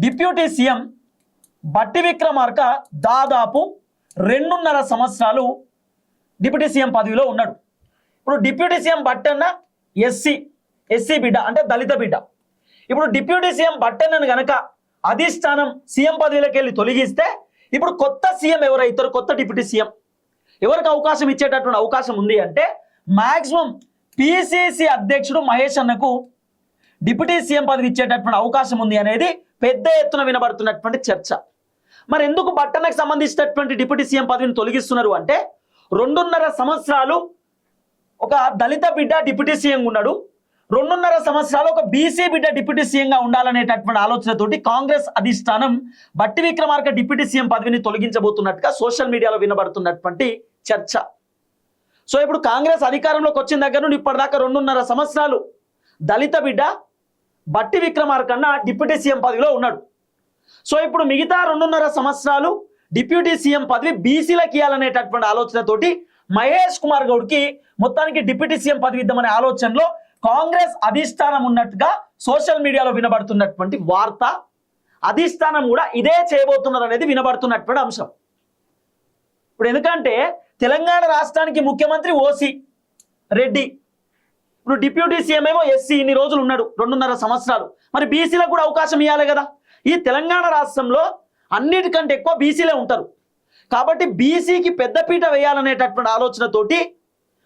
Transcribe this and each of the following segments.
Deputy CM బట్టి విక్రమార్క దాదాపు 2.5 సంవత్సరాలు డిప్యూటీ సీఎం పదవిలో ఉన్నాడు. ఇప్పుడు డిప్యూటీ సీఎం బట్టన్న ఎస్సీ బిడ్డ, అంటే దళిత బిడ్డ. ఇప్పుడు డిప్యూటీ సీఎం బట్టన్నను గనక అధిష్టానం సీఎం పదవిలోకి వెళ్ళి తొలగిస్తే ఇప్పుడు కొత్త సీఎం ఎవరైతారు, కొత్త డిప్యూటీ సీఎం ఎవరికి అవకాశం ఇచ్చేటటువంటి అవకాశం ఉంది అంటే మాక్సిమం పిసిసి అధ్యక్షుడు మహేష్ అన్నకు డిప్యూటీ సీఎం పదవి ఇచ్చేటటువంటి అవకాశం ఉంది అనేది పెద్ద ఎత్తున వినబడుతున్నటువంటి చర్చ. మరి ఎందుకు బట్టన్నకు సంబంధించినటువంటి డిప్యూటీ సీఎం పదవిని తొలగిస్తున్నారు అంటే 2.5 సంవత్సరాలు ఒక దళిత బిడ్డ డిప్యూటీ సీఎం ఉన్నాడు, 2.5 సంవత్సరాలు ఒక బీసీ బిడ్డ డిప్యూటీ సీఎంగా ఉండాలనేటటువంటి ఆలోచనతోటి కాంగ్రెస్ అధిష్టానం బట్టి విక్రమార్క డిప్యూటీ సీఎం పదవిని తొలగించబోతున్నట్టుగా సోషల్ మీడియాలో వినబడుతున్నటువంటి చర్చ. సో ఇప్పుడు కాంగ్రెస్ అధికారంలోకి వచ్చిన దగ్గర నుండి ఇప్పటిదాకా 2.5 సంవత్సరాలు దళిత బిడ్డ బట్టి విక్రమార్క అన్న డిప్యూటీ సీఎం పదవిలో ఉన్నాడు. సో ఇప్పుడు మిగతా 2.5 సంవత్సరాలు డిప్యూటీ సీఎం పదవి బీసీలకు ఇవ్వాలనేటటువంటి ఆలోచనతోటి మహేష్ కుమార్ గౌడ్కి మొత్తానికి డిప్యూటీ సీఎం పదవి ఇద్దామనే ఆలోచనలో కాంగ్రెస్ అధిష్టానం ఉన్నట్టుగా సోషల్ మీడియాలో వినబడుతున్నటువంటి వార్త. అధిష్టానం కూడా ఇదే చేయబోతున్నారు అనేది వినబడుతున్నటువంటి అంశం. ఇప్పుడు ఎందుకంటే తెలంగాణ రాష్ట్రానికి ముఖ్యమంత్రి ఓసీ రెడ్డి, ఇప్పుడు డిప్యూటీ సీఎం ఏమో ఎస్సీ, ఇన్ని రోజులు ఉన్నాడు 2.5 సంవత్సరాలు. మరి బీసీలకు కూడా అవకాశం ఇవ్వాలి కదా. ఈ తెలంగాణ రాష్ట్రంలో అన్నిటికంటే ఎక్కువ బీసీలే ఉంటారు కాబట్టి బీసీకి పెద్దపీట వేయాలనేటటువంటి ఆలోచనతోటి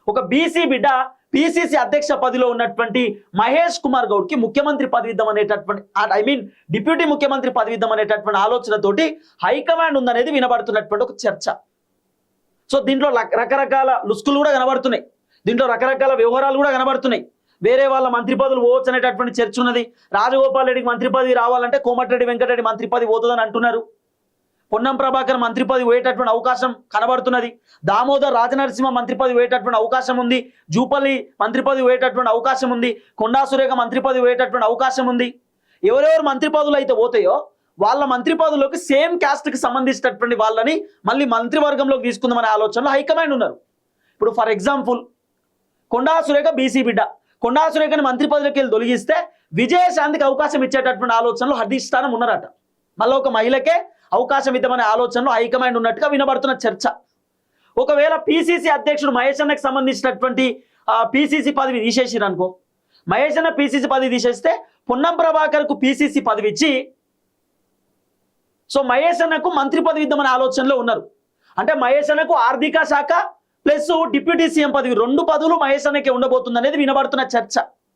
ఒక బీసీ బిడ్డ పిసిసి అధ్యక్ష పదవిలో ఉన్నటువంటి మహేష్ కుమార్ గౌడ్కి ముఖ్యమంత్రి పదవి ఇద్దామనేటటువంటి డిప్యూటీ ముఖ్యమంత్రి పదవి ఇద్దామనేటటువంటి ఆలోచనతోటి హైకమాండ్ ఉందనేది వినబడుతున్నటువంటి ఒక చర్చ. సో దీంట్లో రకరకాల లుస్కులు కూడా కనబడుతున్నాయి, దీంట్లో రకరకాల వ్యవహారాలు కూడా కనబడుతున్నాయి. వేరే వాళ్ళ మంత్రి పదవులు పోవచ్చు అనేటటువంటి చర్చ ఉన్నది. రాజగోపాల్ రెడ్డికి మంత్రి పదవి రావాలంటే కోమటిరెడ్డి వెంకటరెడ్డి మంత్రి పదవి పోతుందని అంటున్నారు. పొన్నం ప్రభాకర్ మంత్రి పదవి పోయేటటువంటి అవకాశం కనబడుతున్నది. దామోదర్ రాజనరసింహ మంత్రి పదవి పోయేటటువంటి అవకాశం ఉంది. జూపల్లి మంత్రి పదవి పోయేటటువంటి అవకాశం ఉంది. కొండా సురేఖ మంత్రి పదవి పోయేటటువంటి అవకాశం ఉంది. ఎవరెవరు మంత్రి పదవులు అయితే పోతాయో వాళ్ళ మంత్రి పదవుల్లోకి సేమ్ క్యాస్ట్కి సంబంధించినటువంటి వాళ్ళని మళ్ళీ మంత్రివర్గంలోకి తీసుకుందామనే ఆలోచనలో హైకమాండ్ ఉన్నారు. ఇప్పుడు for example Konda Surekha BC బిడ్డ, కొండా సురేఖని మంత్రి పదవిలోకి వెళ్ళి తొలగిస్తే విజయశాంతికి అవకాశం ఇచ్చేటటువంటి ఆలోచనలో అధిష్టానం ఉన్నారట. మళ్ళీ ఒక మహిళకే అవకాశం ఇద్దామనే ఆలోచనలో హైకమాండ్ ఉన్నట్టుగా వినబడుతున్న చర్చ. ఒకవేళ పిసిసి అధ్యక్షుడు మహేష్ అన్నకు సంబంధించినటువంటి పిసిసి పదవి తీసేసిరు అనుకో, మహేష్ అన్న పిసిసి పదవి తీసేస్తే పొన్నం ప్రభాకర్కు పిసిసి పదవి ఇచ్చి సో మహేష్ అన్నకు మంత్రి పదవి ఇద్దామనే ఆలోచనలో ఉన్నారు. అంటే మహేష్ అన్నకు ఆర్థిక శాఖ ప్లస్ డిప్యూటీ సీఎం పదవి 2 పదవులు మహేష్ అన్నకే ఉండబోతుంది అనేది వినబడుతున్న చర్చ.